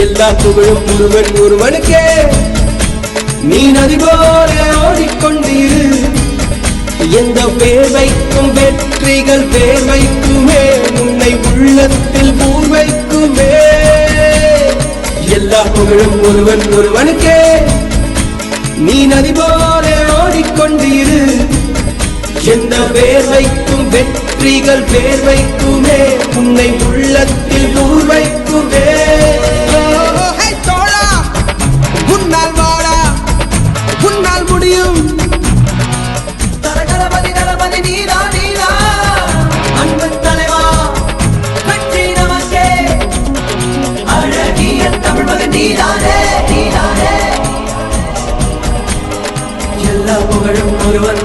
எல்லா புகழும் ஒருவன் ஒருவனுக்கே. நீ நதி போல ஓடிக்கொண்டிரு, எந்த பேர் வைக்கும் வெற்றிகள் பேர் வைக்குமே, உன்னை உள்ளத்தில் பூர் வைக்குமே. எல்லா புகழும் ஒருவன் ஒருவனுக்கே. நீ நதி போல ஓடிக்கொண்டிரு, எந்த பேர் வைக்கும் வெற்றிகள் பேர் வைக்குமே, உன்னை உள்ளத்தில் பூர் வைக்குமே. தோழா உன்னால் வாடா, உன்னால் முடியும். தரகரபதி தளபதி நீரா நீரா, அன்பு தலைவா வெற்றி நமக்கே. அழகிய தமிழ் மகன் நீதானே நீதானே. எல்லா புகழும் ஒருவன்